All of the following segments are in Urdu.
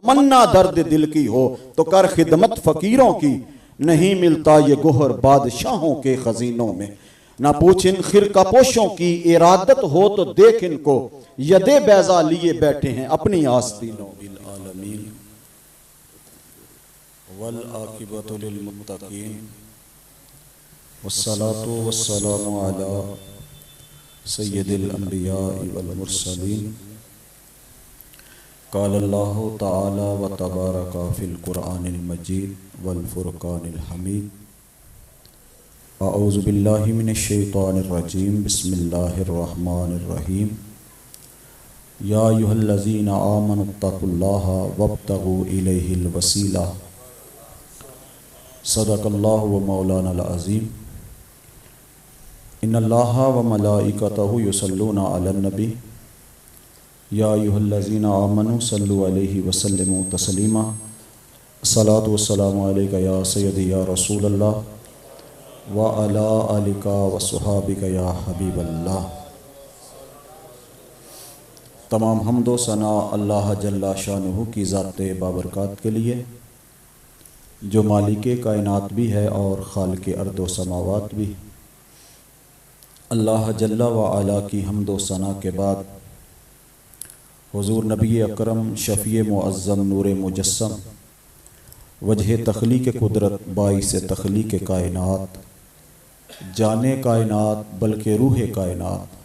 تمنا درد دل کی ہو تو کر خدمت فقیروں کی، نہیں ملتا یہ گوہر بادشاہوں کے خزینوں میں۔ نہ پوچھ ان خرقہ پوشوں کی ارادت ہو تو دیکھ ان کو، ید بیضا لیے بیٹھے ہیں اپنی آستینوں۔ بالعالمین والعاقبۃ للمتقین والصلاة والسلام علی سید الانبیاء والمرسلین۔ قال اللہ تعالی و تبارک فی القرآن المجید والفرقان الحمید۔ اعوذ باللہ من الشیطان الرجیم، بسم اللہ الرحمن الرحیم۔ یا ایھا الذین آمنوا اتقوا اللہ وابتغوا الیہ الوسیلہ، صدق اللہ و مولانا العظیم۔ ان اللہ و ملائکتہ یصلون علی النبی، یا ایھا الذین آمنوا صلوا علیہ وسلموا تسلیما۔ الصلاۃ والسلام علیک یا سیدی یا رسول اللہ وعلی آلک وصحابک یا حبیب اللہ۔ تمام حمد و ثنا اللہ جل شانہ کی ذات بابرکات کے لیے، جو مالک کائنات بھی ہے اور خالق ارض و سماوات بھی۔ اللہ جل وعلا کی حمد و ثنا کے بعد حضور نبی اکرم شفیع معظم نور مجسم، وجہ تخلیق قدرت باعث تخلیق کائنات، جانے کائنات بلکہ روح کائنات،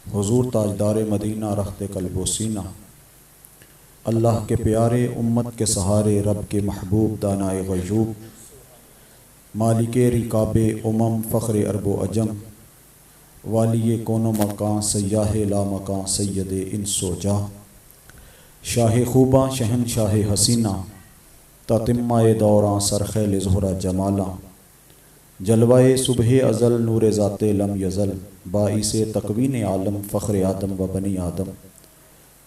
حضور تاجدار مدینہ رخت قلب و سینہ، اللہ کے پیارے امت کے سہارے، رب کے محبوب دانائے غیوب، مالک رکاب امم فخر عرب و عجم، والی کون و مکان سیاہ لا مکان سید انس و جاں، شاہ خوباں شہنشاہ حسینہ، تتمہ دوراں سرخیل زہرہ جمالاں، جلوہ صبح ازل نور ذات لم یزل، باعث تکوین عالم فخر آدم و بنی آدم،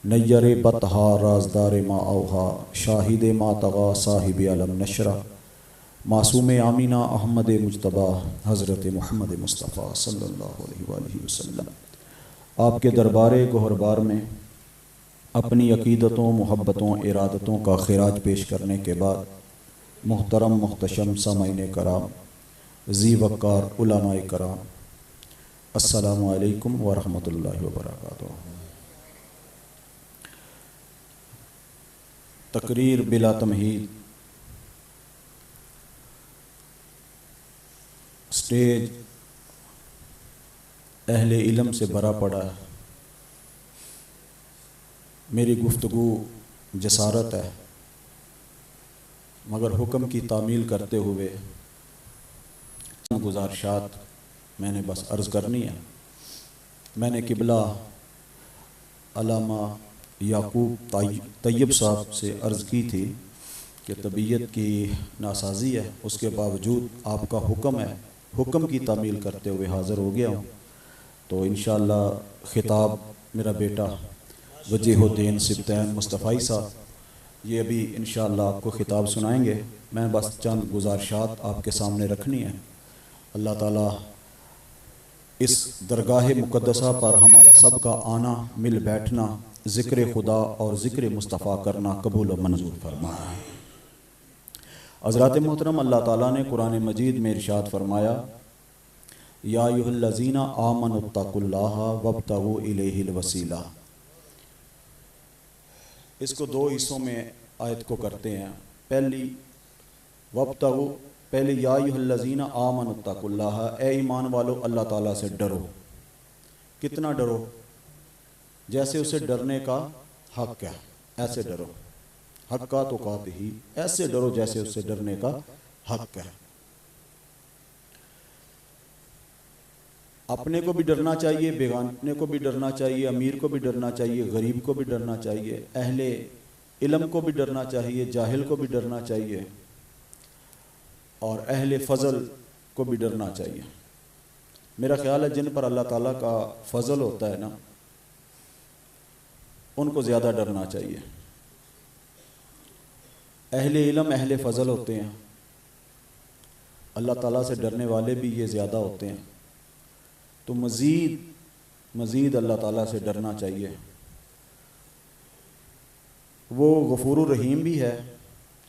نیر بطہا رازدار ما اوہا، شاہد ما طغا صاحب علم نشرہ، معصوم آمینہ احمد مجتبیٰ حضرت محمد مصطفیٰ صلی اللہ علیہ وآلہ وسلم۔ آپ کے دربار گوہربار میں اپنی عقیدتوں، محبتوں، ارادتوں کا خراج پیش کرنے کے بعد، محترم محتشم سامعین کرام، ذی وقار علماء کرام، السلام علیکم ورحمۃ اللہ وبرکاتہ۔ تقریر بلا تمہید، سٹیج اہل علم سے بھرا پڑا ہے، میری گفتگو جسارت ہے، مگر حکم کی تعمیل کرتے ہوئے گزارشات میں نے بس عرض کرنی ہے۔ میں نے قبلہ علامہ یعقوب طیب صاحب سے عرض کی تھی کہ طبیعت کی ناسازی ہے، اس کے باوجود آپ کا حکم ہے، حکم کی تعمیل کرتے ہوئے حاضر ہو گیا ہوں۔ تو انشاءاللہ خطاب میرا بیٹا وجیہ الدین سبطین مصطفی صاحب یہ ابھی انشاءاللہ آپ کو خطاب سنائیں گے۔ میں بس چند گزارشات آپ کے سامنے رکھنی ہیں۔ اللہ تعالیٰ اس درگاہ مقدسہ پر ہمارا سب کا آنا، مل بیٹھنا، ذکر خدا اور ذکر مصطفیٰ کرنا قبول و منظور فرمائے۔ حضرات محترم، اللہ تعالیٰ نے قرآن مجید میں ارشاد فرمایا، یا ایھا الذین آمنوا اتقوا اللہ وابتغوا الیہ الوسیلہ۔ اس کو دو حصوں میں آیت کو کرتے ہیں۔ پہلی وابتغوا، پہلے یا ایھا الذین آمنوا اتقوا اللہ، اے ایمان والو اللہ تعالیٰ سے ڈرو۔ کتنا ڈرو؟ جیسے اسے ڈرنے کا حق ہے، ایسے ڈرو، حق تو قات ہی، ایسے ڈرو جیسے اسے ڈرنے کا حق ہے۔ اپنے کو بھی ڈرنا چاہیے، بیگانے کو بھی ڈرنا چاہیے، امیر کو بھی ڈرنا چاہیے، غریب کو بھی ڈرنا چاہیے، اہل علم کو بھی ڈرنا چاہیے، جاہل کو بھی ڈرنا چاہیے، اور اہل فضل کو بھی ڈرنا چاہیے۔ میرا خیال ہے جن پر اللہ تعالیٰ کا فضل ہوتا ہے نا، ان کو زیادہ ڈرنا چاہیے۔ اہل علم اہل فضل ہوتے ہیں، اللہ تعالیٰ سے ڈرنے والے بھی یہ زیادہ ہوتے ہیں، تو مزید اللہ تعالیٰ سے ڈرنا چاہیے۔ وہ غفور الرحیم بھی ہے،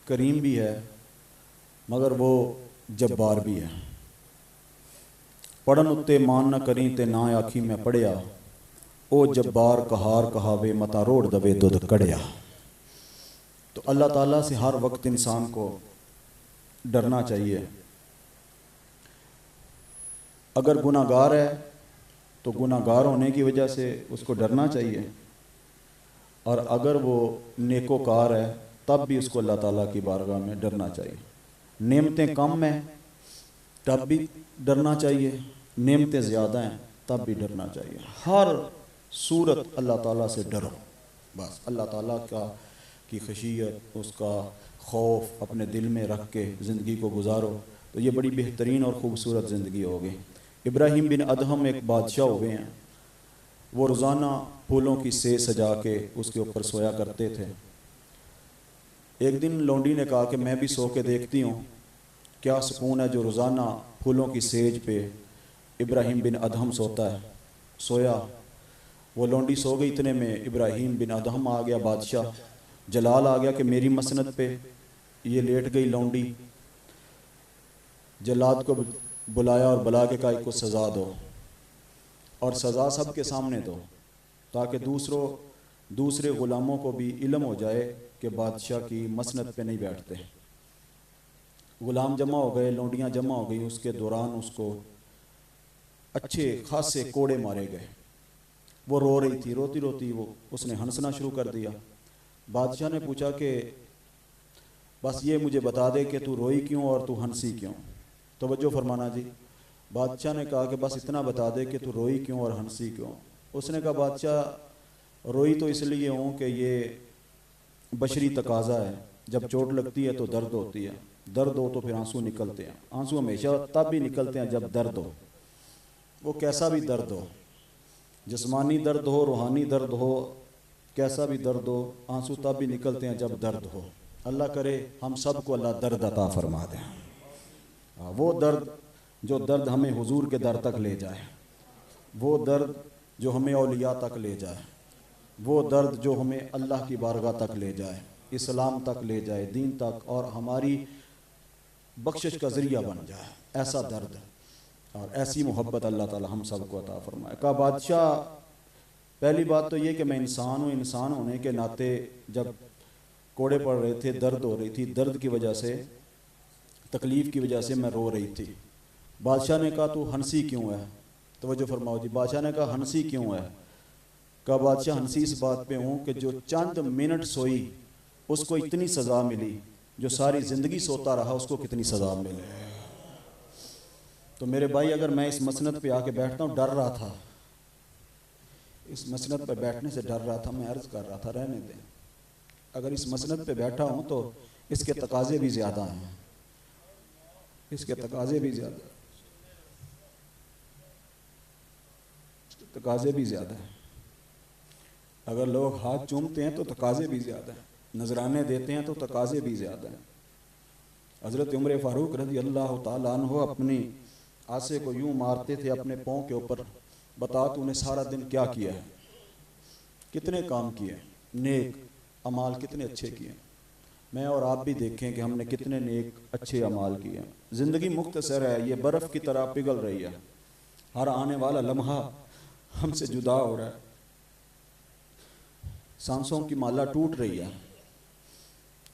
کریم بھی ہے، مگر وہ جبار بھی ہے۔ پڑھن اتے مان نہ کریں تے نہ آکھی میں پڑھیا، او جبار کہار کہاوے متا روڑ دوے دودھ کڑیا۔ تو اللہ تعالیٰ سے ہر وقت انسان کو ڈرنا چاہیے۔ اگر گناہ گار ہے تو گناہ گار ہونے کی وجہ سے اس کو ڈرنا چاہیے، اور اگر وہ نیکوکار ہے تب بھی اس کو اللہ تعالیٰ کی بارگاہ میں ڈرنا چاہیے۔ نعمتیں کم ہیں تب بھی ڈرنا چاہیے، نعمتیں زیادہ ہیں تب بھی ڈرنا چاہیے۔ ہر صورت اللہ تعالیٰ سے ڈرو، بس اللہ تعالیٰ کی خشیت، اس کا خوف اپنے دل میں رکھ کے زندگی کو گزارو تو یہ بڑی بہترین اور خوبصورت زندگی ہوگی۔ ابراہیم بن ادہم ایک بادشاہ ہوئے ہیں، وہ روزانہ پھولوں کی سیج سجا کے اس کے اوپر سویا کرتے تھے۔ ایک دن لونڈی نے کہا کہ میں بھی سو کے دیکھتی ہوں کیا سکون ہے جو روزانہ پھولوں کی سیج پہ ابراہیم بن ادہم سوتا ہے۔ سویا، وہ لونڈی سو گئی، اتنے میں ابراہیم بن ادہم آ گیا، بادشاہ جلال آ گیا کہ میری مسند پہ یہ لیٹ گئی لونڈی۔ جلاد کو بلایا اور بلا کے کہا کو سزا دو، اور سزا سب کے سامنے دو تاکہ دوسرے غلاموں کو بھی علم ہو جائے کہ بادشاہ کی مسند پہ نہیں بیٹھتے۔ غلام جمع ہو گئے، لونڈیاں جمع ہو گئی، اس کے دوران اس کو اچھے خاصے کوڑے مارے گئے۔ وہ رو رہی تھی، روتی روتی اس نے ہنسنا شروع کر دیا۔ بادشاہ نے پوچھا کہ بس یہ مجھے بتا دے کہ تو روئی کیوں اور تو ہنسی کیوں۔ توجہ فرمانا جی، بادشاہ نے کہا کہ بس اتنا بتا دے کہ تو روئی کیوں اور ہنسی کیوں۔ اس نے کہا بادشاہ روئی تو اس لیے ہوں کہ یہ بشری تقاضا ہے، جب چوٹ لگتی ہے تو درد ہوتی ہے، درد ہو تو پھر آنسو نکلتے ہیں، آنسو ہمیشہ تب بھی نکلتے ہیں جب درد ہو، وہ کیسا بھی درد ہو، جسمانی درد ہو، روحانی درد ہو، کیسا بھی درد ہو، آنسو تب بھی نکلتے ہیں جب درد ہو۔ اللہ کرے ہم سب کو اللہ درد عطا فرما دے، وہ درد جو درد ہمیں حضور کے در تک لے جائے، وہ درد جو ہمیں اولیاء تک لے جائے، وہ درد جو ہمیں اللہ کی بارگاہ تک لے جائے، اسلام تک لے جائے، دین تک، اور ہماری بخشش کا ذریعہ بن جائے، ایسا درد اور ایسی محبت اللہ تعالی ہم سب کو عطا فرمائے۔ کہا بادشاہ پہلی بات تو یہ کہ میں انسان ہوں، انسان ہونے کے ناطے جب کوڑے پڑ رہے تھے، درد ہو رہی تھی، درد کی وجہ سے، تکلیف کی وجہ سے میں رو رہی تھی۔ بادشاہ نے کہا تو ہنسی کیوں ہے؟ توجہ فرماؤ جی، بادشاہ نے کہا ہنسی کیوں ہے؟ کہا بادشاہ ہنسی اس بات پہ ہوں کہ جو چند منٹ سوئی اس کو اتنی سزا ملی، جو ساری زندگی سوتا رہا اس کو کتنی سزا ملی۔ تو میرے بھائی اگر میں اس مسند پہ آ کے بیٹھتا ہوں، ڈر رہا تھا، اس مسند پہ بیٹھنے سے ڈر رہا تھا، میں عرض کر رہا تھا رہنے دیں، اگر اس مسند پہ بیٹھا ہوں تو اس کے تقاضے بھی زیادہ ہیں، اس کے تقاضے بھی زیادہ ہیں، تقاضے بھی زیادہ ہیں۔ اگر لوگ ہاتھ چومتے ہیں تو تقاضے بھی زیادہ ہیں، نذرانے دیتے ہیں تو تقاضے بھی زیادہ ہیں۔ حضرت عمر فاروق رضی اللہ تعالیٰ عنہ اپنی آسے کو یوں مارتے تھے اپنے پاؤں کے اوپر، بتا تو نے سارا دن کیا کیا ہے، کتنے کام کیے، نیک اعمال کتنے اچھے کیے۔ میں اور آپ بھی دیکھیں کہ ہم نے کتنے نیک اچھے اعمال کیے۔ زندگی مختصر ہے، یہ برف کی طرح پگھل رہی ہے، ہر آنے والا لمحہ ہم سے جدا ہو رہا ہے، سانسوں کی مالا ٹوٹ رہی ہے۔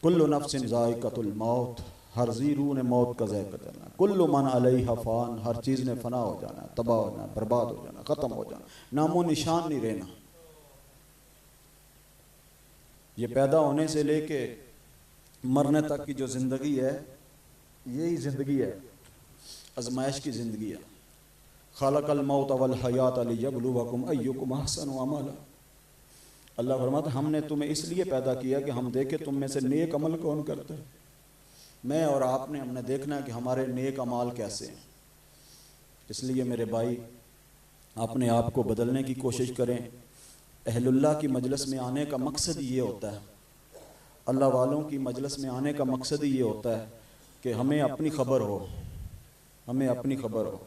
کل نفس ذائقۃ الموت، ہر ذی روح نے موت کا ذائقہ کرنا، کل من علیہا فان، ہر چیز نے فنا ہو جانا، تباہ ہو جانا، برباد ہو جانا، ختم ہو جانا، نام و نشان نہیں رہنا۔ یہ پیدا ہونے سے لے کے مرنے تک کی جو زندگی ہے، یہی زندگی ہے، آزمائش کی زندگی ہے۔ خلق الموت والحیات لیبلوکم ایکم احسن عملا، اللہ فرماتا ہم نے تمہیں اس لیے پیدا کیا کہ ہم دیکھیں تم میں سے نیک عمل کون کرتا ہے۔ میں اور آپ نے ہم نے دیکھنا ہے کہ ہمارے نیک اعمال کیسے ہیں۔ اس لیے میرے بھائی اپنے آپ کو بدلنے کی کوشش کریں۔ اہل اللہ کی مجلس میں آنے کا مقصد یہ ہوتا ہے، اللہ والوں کی مجلس میں آنے کا مقصد یہ ہوتا ہے کہ ہمیں اپنی خبر ہو، ہمیں اپنی خبر ہو،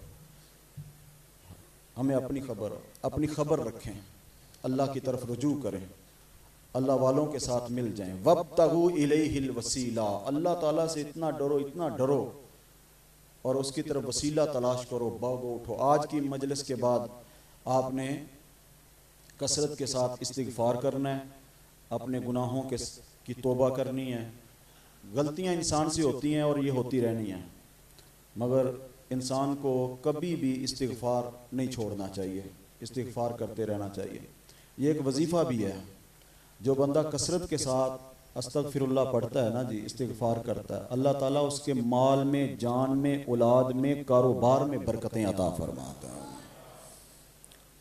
ہمیں اپنی خبر ہو، اپنی خبر رکھیں، اللہ کی طرف رجوع کریں، اللہ والوں کے ساتھ مل جائیں. وابتغوا الیہ الوسیلہ، اللہ تعالیٰ سے اتنا ڈرو اور اس کی طرف وسیلہ تلاش کرو، بھاگو اٹھو. آج کی مجلس کے بعد آپ نے کثرت کے ساتھ استغفار کرنا ہے، اپنے گناہوں کی توبہ کرنی ہے. غلطیاں انسان سے ہوتی ہیں اور یہ ہوتی رہنی ہیں، مگر انسان کو کبھی بھی استغفار نہیں چھوڑنا چاہیے، استغفار کرتے رہنا چاہیے. یہ ایک وظیفہ بھی ہے. جو بندہ کثرت کے ساتھ استغفر اللہ پڑھتا ہے نا جی، استغفار کرتا ہے، اللہ تعالیٰ اس کے مال میں، جان میں، اولاد میں، کاروبار میں برکتیں عطا فرماتا ہے.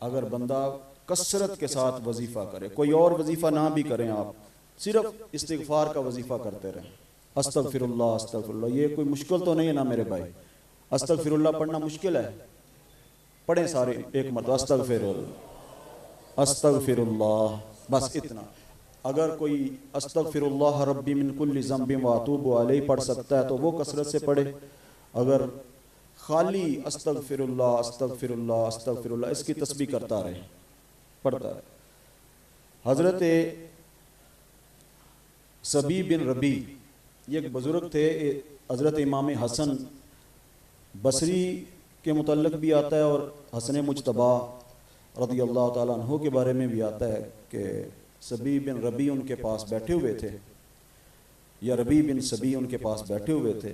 اگر بندہ کثرت کے ساتھ وظیفہ کرے، کوئی اور وظیفہ نہ بھی کریں، آپ صرف استغفار کا وظیفہ کرتے رہیں. استغفر اللہ استغفر اللہ، یہ کوئی مشکل تو نہیں ہے نا میرے بھائی؟ استغفر اللہ پڑھنا مشکل ہے؟ پڑھیں سارے ایک مرتبہ، استغفر اللہ استغفر اللہ، بس اتنا. اگر کوئی استغفر اللہ ربی من کل ذنب واتوب علیہ پڑھ سکتا ہے تو وہ کثرت سے پڑھے. اگر خالی استغفر اللہ استغفر اللہ استغفر اللہ اس کی تسبیح کرتا رہے، پڑھتا رہے. حضرت سبی بن ربی یہ ایک بزرگ تھے. حضرت امام حسن بصری کے متعلق بھی آتا ہے اور حسن مجتبی رضی اللہ تعالیٰ عنہ کے بارے میں بھی آتا ہے کہ سبی بن ربی ان کے پاس بیٹھے ہوئے تھے، یا ربی بن سبی ان کے پاس بیٹھے ہوئے تھے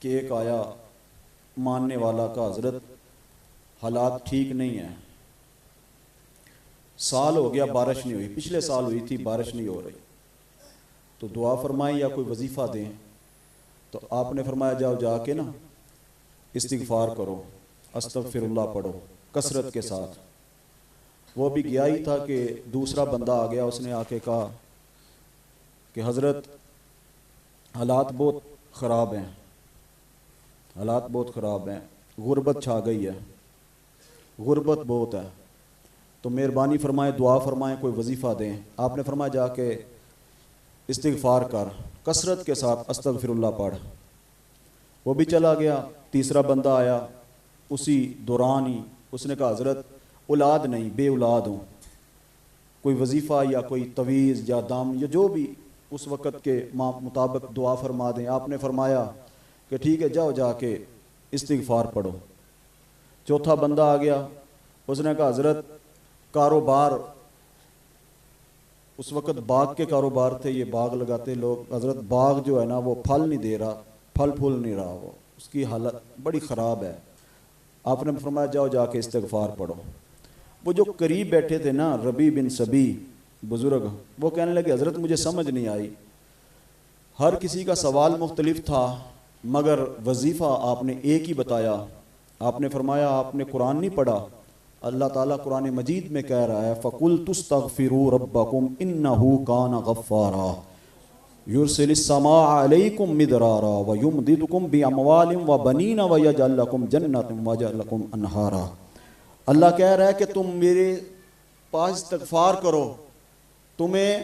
کہ ایک آیا ماننے والا کا حضرت حالات ٹھیک نہیں ہیں، سال ہو گیا بارش نہیں ہوئی، پچھلے سال ہوئی تھی بارش نہیں ہو رہی، تو دعا فرمائیں یا کوئی وظیفہ دیں. تو آپ نے فرمایا جاؤ جا کے نا استغفار کرو، استغفر اللہ پڑھو کثرت کے ساتھ. وہ بھی گیا ہی تھا کہ دوسرا بندہ آ گیا، اس نے آ کے کہا کہ حضرت حالات بہت خراب ہیں، حالات بہت خراب ہیں، غربت چھا گئی ہے، غربت بہت ہے، تو مہربانی فرمائیں دعا فرمائیں کوئی وظیفہ دیں. آپ نے فرمایا جا کے استغفار کر، کثرت کے ساتھ استغفر اللہ پڑھ. وہ بھی چلا گیا. تیسرا بندہ آیا، اسی دوران ہی اس نے کہا حضرت اولاد نہیں، بے اولاد ہوں، کوئی وظیفہ یا کوئی تویز یا دام یا جو بھی اس وقت کے مطابق دعا فرما دیں. آپ نے فرمایا کہ ٹھیک ہے جاؤ جا کے استغفار پڑھو. چوتھا بندہ آ گیا، اس نے کہا حضرت کاروبار، اس وقت باغ کے کاروبار تھے، یہ باغ لگاتے لوگ، حضرت باغ جو ہے نا وہ پھل نہیں دے رہا، پھل پھول نہیں رہا، وہ اس کی حالت بڑی خراب ہے. آپ نے فرمایا جاؤ جا کے استغفار پڑھو. وہ جو قریب بیٹھے تھے نا ربی بن سبی بزرگ، وہ کہنے لگے حضرت مجھے سمجھ نہیں آئی، ہر کسی کا سوال مختلف تھا مگر وظیفہ آپ نے ایک ہی بتایا. آپ نے فرمایا آپ نے قرآن نہیں پڑھا؟ اللہ تعالیٰ قرآن مجید میں کہہ رہا ہے فَقُلْتُ اسْتَغْفِرُوا رَبَّكُمْ إِنَّهُ كَانَ غَفَّارًا يُرْسِلِ السَّمَاءَ عَلَيْكُمْ مِدْرَارًا وَيُمْدِدْكُمْ بِأَمْوَالٍ وَبَنِينَ وَيَجْعَلْ لَكُمْ جَنَّاتٍ وَيَجْعَلْ لَكُمْ أَنْهَارًا. اللہ کہہ رہا ہے کہ تم میرے پاس استغفار کرو، تمہیں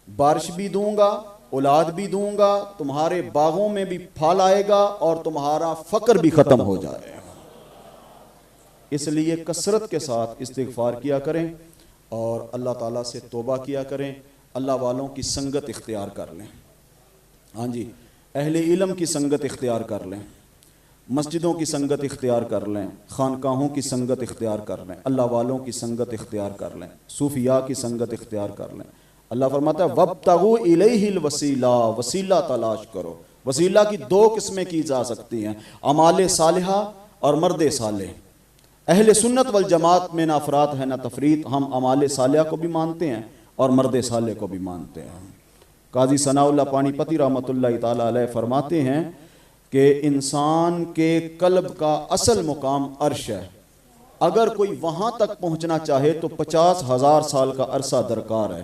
بارش بھی دوں گا، اولاد بھی دوں گا، تمہارے باغوں میں بھی پھل آئے گا اور تمہارا فقر بھی ختم ہو جائے گا. اس لیے کثرت کے ساتھ استغفار کیا کریں اور اللہ تعالیٰ سے توبہ کیا کریں. اللہ والوں کی سنگت اختیار کر لیں. ہاں جی، اہل علم کی سنگت اختیار کر لیں، مسجدوں کی سنگت اختیار کر لیں، خانقاہوں کی سنگت اختیار کر لیں، اللہ والوں کی سنگت اختیار کر لیں، صوفیاء کی سنگت اختیار کر لیں. اللہ فرماتا ہے وَابْتَغُوا إِلَيْهِ الْوَسِيلَةَ، وسیلہ تلاش کرو. وسیلہ کی دو قسمیں کی جا سکتی ہیں، اعمال صالحہ اور مرد صالح. اہل سنت والجماعت میں نہ افراد ہے نہ تفرید، ہم اعمال صالحہ کو بھی مانتے ہیں اور مرد صالح کو بھی مانتے ہیں. قاضی ثناء اللہ پانی پتی رحمۃ اللہ تعالیٰ علیہ فرماتے ہیں کہ انسان کے قلب کا اصل مقام عرش ہے. اگر کوئی وہاں تک پہنچنا چاہے تو 50,000 سال کا عرصہ درکار ہے،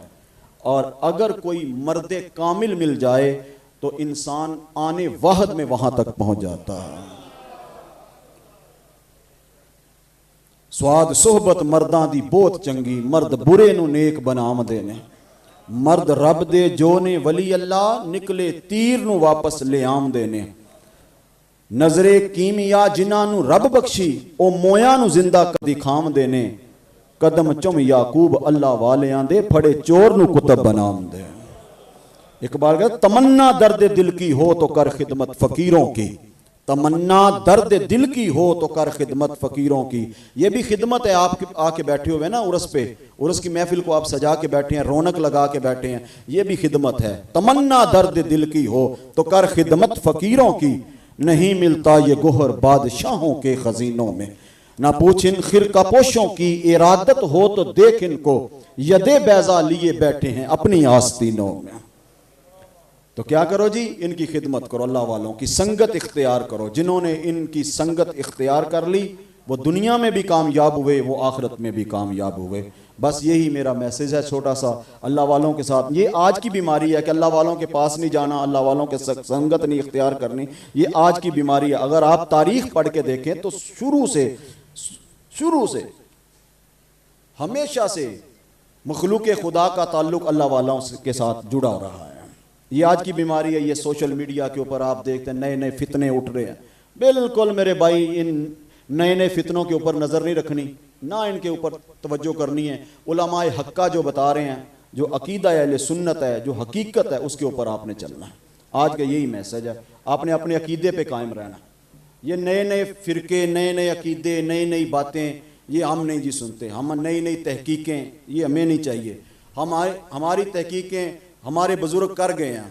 اور اگر کوئی مرد کامل مل جائے تو انسان آنے وحد میں وہاں تک پہنچ جاتا ہے. سواد صحبت مرداں دی بہت چنگی، مرد برے نو نیک بنام دے نے. مرد رب دے جو نے ولی اللہ، نکلے تیر نو واپس لے آم دے نے. نظرے کیمیا جنہاں نو رب بخشی، او مویاں نو زندہ کدی کھام دے نے. قدم چم یعقوب اللہ والیاں دے پھڑے چور نو کتب بنام دے۔ اقبال کہتا تمنا درد دل کی ہو تو کر خدمت فقیروں کی، تمنا درد دل کی ہو تو کر خدمت فقیروں کی۔ یہ بھی خدمت ہے، آپ آ کے بیٹھے ہوئے نا عرس پہ، عرس کی محفل کو آپ سجا کے بیٹھے ہیں، رونق لگا کے بیٹھے ہیں، یہ بھی خدمت ہے۔ تمنا درد دل کی ہو تو کر خدمت فقیروں کی، نہیں ملتا یہ گوہر بادشاہوں کے خزینوں میں، نہ پوچھ ان خرقہ پوشوں کی ارادت ہو تو دیکھ ان کو، یدے بیضا لیے بیٹھے ہیں اپنی آستینوں میں۔ تو کیا کرو جی، ان کی خدمت کرو، اللہ والوں کی سنگت اختیار کرو۔ جنہوں نے ان کی سنگت اختیار کر لی وہ دنیا میں بھی کامیاب ہوئے، وہ آخرت میں بھی کامیاب ہوئے۔ بس یہی میرا میسیج ہے چھوٹا سا اللہ والوں کے ساتھ۔ یہ آج کی بیماری ہے کہ اللہ والوں کے پاس نہیں جانا، اللہ والوں کے سنگت نہیں اختیار کرنی، یہ آج کی بیماری ہے۔ اگر آپ تاریخ پڑھ کے دیکھیں تو شروع سے ہمیشہ سے مخلوق خدا کا تعلق اللہ والوں کے ساتھ جڑا رہا ہے۔ یہ آج کی بیماری ہے، یہ سوشل میڈیا کے اوپر آپ دیکھتے ہیں نئے نئے فتنے اٹھ رہے ہیں۔ بالکل میرے بھائی ان نئے نئے فتنوں کے اوپر نظر نہیں رکھنی، نہ ان کے اوپر توجہ کرنی ہے۔ علماء حقہ جو بتا رہے ہیں، جو عقیدہ اہل سنت ہے، جو حقیقت ہے، اس کے اوپر آپ نے چلنا ہے۔ آج کا یہی میسج ہے، آپ نے اپنے عقیدے پہ قائم رہنا۔ یہ نئے نئے فرقے، نئے نئے عقیدے، نئی نئی باتیں یہ ہم نہیں جی سنتے۔ ہم نئی نئی تحقیقیں یہ ہمیں نہیں چاہیے۔ ہماری تحقیقیں ہمارے بزرگ کر گئے ہیں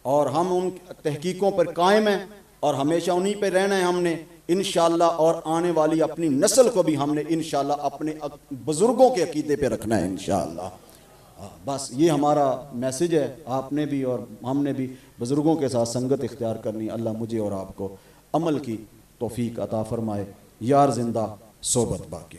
اور ہم ان تحقیقوں پر قائم ہیں اور ہمیشہ انہی پہ رہنا ہے ہم نے انشاءاللہ، اور آنے والی اپنی نسل کو بھی ہم نے انشاءاللہ اپنے بزرگوں کے عقیدے پہ رکھنا ہے انشاءاللہ۔ بس یہ ہمارا میسج ہے، آپ نے بھی اور ہم نے بھی بزرگوں کے ساتھ سنگت اختیار کرنی۔ اللہ مجھے اور آپ کو عمل کی توفیق عطا فرمائے۔ یار زندہ صحبت باقی۔